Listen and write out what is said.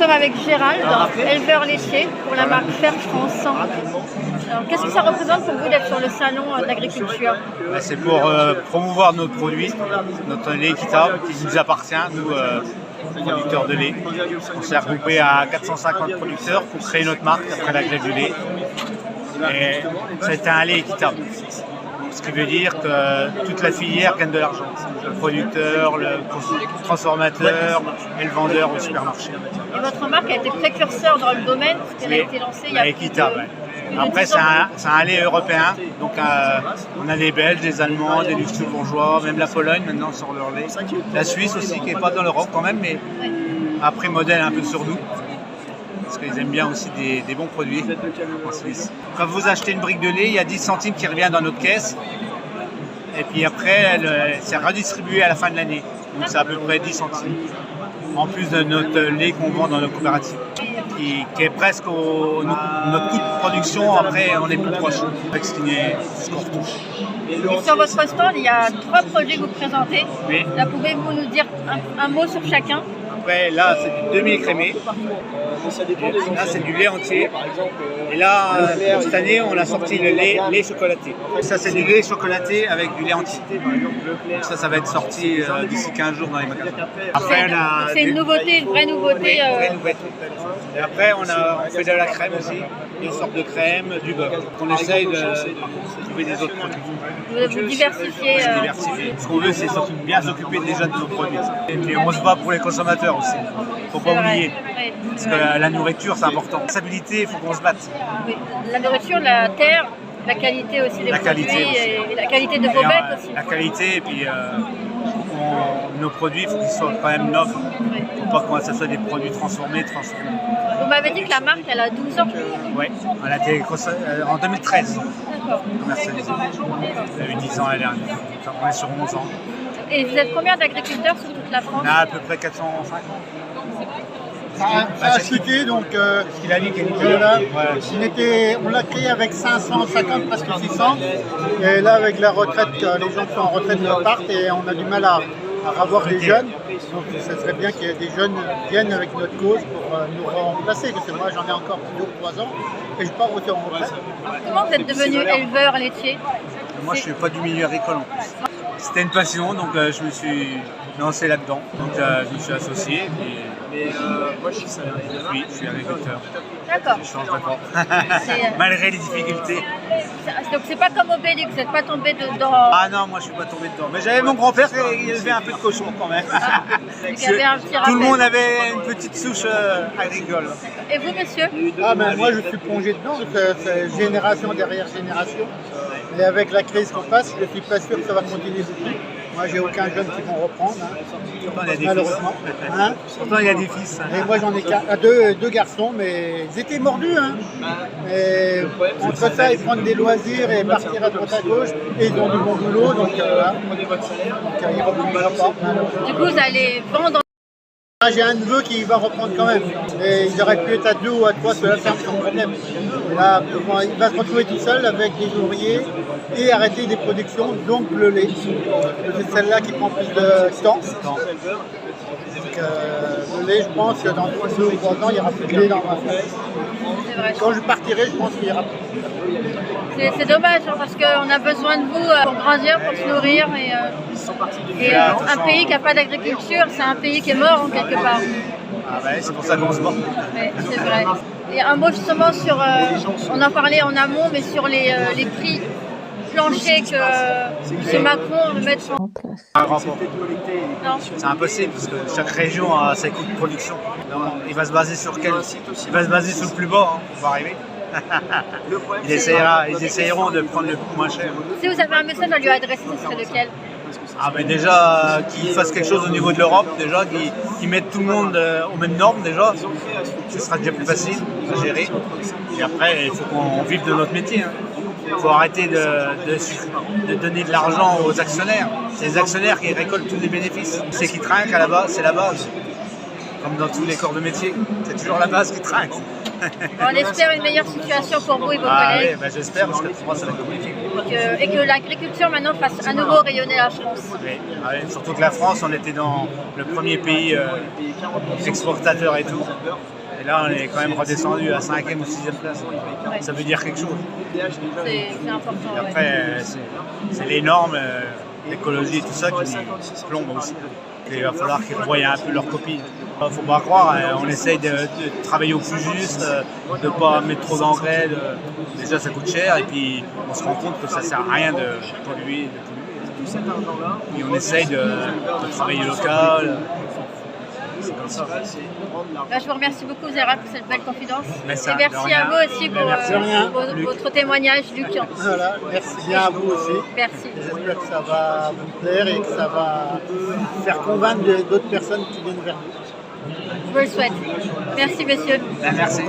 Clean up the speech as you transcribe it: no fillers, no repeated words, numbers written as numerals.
sommes avec Gérald, éleveur laitier pour la marque Ferme France. Alors, qu'est-ce que ça représente pour vous d'être sur le salon de l'agriculture? C'est pour promouvoir notre produit, notre lait équitable qui nous appartient, nous producteurs de lait. On s'est regroupé à 450 producteurs pour créer notre marque après la grève du lait. Et c'est un lait équitable. Ce qui veut dire que toute la filière gagne de l'argent. Le producteur, le transformateur et le vendeur au supermarché. Et votre marque a été précurseur dans le domaine, parce qu'elle a été lancée il y a équitable. Après, c'est un lait européen. Donc, on a des Belges, des Allemands, des Luxembourgeois, même la Pologne maintenant sur leur lait. La Suisse aussi, qui n'est pas dans l'Europe quand même, mais a pris modèle un peu sur nous. Parce qu'ils aiment bien aussi des bons produits en Suisse. Quand vous achetez une brique de lait, il y a 10 centimes qui revient dans notre caisse. Et puis après, c'est redistribué à la fin de l'année. Donc c'est à peu près 10 centimes. En plus de notre lait qu'on vend dans nos coopératives. Qui est presque notre coût de production, après on est plus proche avec ce qu'on retouche. Et sur votre stand, il y a 3 produits que vous présentez. Oui. Là, pouvez-vous nous dire un mot sur chacun? Après, là, c'est du demi-écrémé. Là, c'est du lait entier. Et là, pour cette année, on a sorti le lait chocolaté. Ça, c'est du lait chocolaté avec du lait entier. Donc ça va être sorti d'ici 15 jours dans les magasins. Après, c'est une nouveauté, une vraie nouveauté. Et après, on fait de la crème aussi. Une sorte de crème, du beurre. On essaye de trouver des autres produits. Vous diversifiez. Ce qu'on veut, c'est surtout bien s'occuper déjà de nos produits. Et puis on se bat pour les consommateurs aussi. Faut pas oublier. Parce que la nourriture, c'est important. La stabilité, il faut qu'on se batte. Oui. La nourriture, la terre, la qualité aussi des produits et la qualité de vos bêtes aussi. La qualité, et puis nos produits, il faut qu'ils soient quand même neufs. Il ne faut pas que ce soit des produits transformés. Vous m'avez dit que la marque, elle a 12 ans. Oui, elle a été en 2013. D'accord. Commercialisée. Elle a eu 10 ans l'année dernière. On est sur 11 ans. Et vous êtes combien d'agriculteurs sur toute la France? On a à peu près 450. Ça a chuté, donc on l'a créé avec 550, presque 600. Et là, avec la retraite, les gens qui sont en retraite repartent et on a du mal à avoir des jeunes. Donc, ce serait bien qu'il y ait des jeunes qui viennent avec notre cause pour nous remplacer. Parce que moi, j'en ai encore 2 ou 3 ans et je pars au en retraite. Comment vous êtes devenu éleveur laitier? Moi, je ne suis pas du milieu agricole en plus. C'était une passion, donc je me suis lancé là-dedans. Donc, je me suis associé. Moi, je suis salarié. Oui, je suis agriculteur. D'accord. Je ne changerai pas. Malgré les difficultés. Donc c'est pas comme Obélix, vous n'êtes pas tombé dedans. Ah non, moi je ne suis pas tombé dedans. Mais j'avais mon grand-père qui élevait un peu de cochon quand même. Tout le monde avait une petite souche agricole. Et vous, monsieur? Moi je suis plongé dedans, c'est génération derrière génération. Et avec la crise qu'on passe, je ne suis pas sûr que ça va continuer beaucoup. Moi, j'ai aucun jeune qui vont reprendre, malheureusement. Pourtant, il y a des fils. Et moi, j'en ai deux garçons, mais ils étaient mordus. Et entre ça, ils prennent des loisirs et partir à droite à gauche. Et ils ont du bon boulot, donc ils ne reprendront pas. Du coup, vous allez vendre. J'ai un neveu qui va reprendre quand même. Et ils auraient pu être à 2 ou à 3 sur la ferme sans problème. Et là, il va se retrouver tout seul avec des ouvriers et arrêter des productions, donc le lait. C'est celle-là qui prend plus de temps. Donc, le lait, je pense que dans 2 ou 3 ans, il n'y aura plus de lait dans ma ferme. Quand je partirai, je pense qu'il y aura plus. C'est dommage parce qu'on a besoin de vous pour grandir, pour se nourrir. Et un pays qui n'a pas d'agriculture, c'est un pays qui est mort en quelque part. Ah ouais, c'est pour ça qu'on se bat. Oui, c'est vrai. Et un mot justement sur, on en parlait en amont, mais sur les prix planchers que M. Macron veut mettre en place. Un rapport. Non. C'est impossible parce que chaque région a ses coûts de production. Donc, il va se baser sur quel site? Il va se baser sur le plus bas, on va arriver. Ils essayeront de prendre le moins cher. Si vous avez un message à lui adresser, ce serait lequel? Mais déjà qu'ils fassent quelque chose au niveau de l'Europe, déjà qu'ils mettent tout le monde aux mêmes normes déjà, ce sera déjà plus facile à gérer. Et après, il faut qu'on vive de notre métier. Il faut arrêter de donner de l'argent aux actionnaires. C'est les actionnaires qui récoltent tous les bénéfices. C'est qui trinque à la base, c'est la base. Comme dans tous les corps de métier, c'est toujours la base qui trinque. On espère une meilleure situation pour vous et vos collègues. Oui, j'espère parce que pour moi ça va être compliqué. et que l'agriculture maintenant fasse à nouveau rayonner la France. Oui, ouais, surtout que la France, on était dans le premier pays exportateur et tout. Et là, on est quand même redescendu à 5e ou 6e place. Ouais. Ça veut dire quelque chose. C'est important. Et après, c'est les normes d'écologie et tout ça qui plombent aussi. Et il va falloir qu'ils revoient un peu leur copie. Il ne faut pas croire, on essaye de travailler au plus juste, de ne pas mettre trop d'engrais. Déjà, ça coûte cher et puis on se rend compte que ça ne sert à rien de polluer. Et on essaye de travailler local. C'est comme ça. Je vous remercie beaucoup, Zéra, pour cette belle confidence. Merci et merci à vous aussi pour votre témoignage, Luc. Voilà, merci bien à vous aussi. Merci. J'espère que ça va vous plaire et que ça va faire convaincre d'autres personnes qui viennent vers nous. Je vous le souhaite. Merci, messieurs. Merci.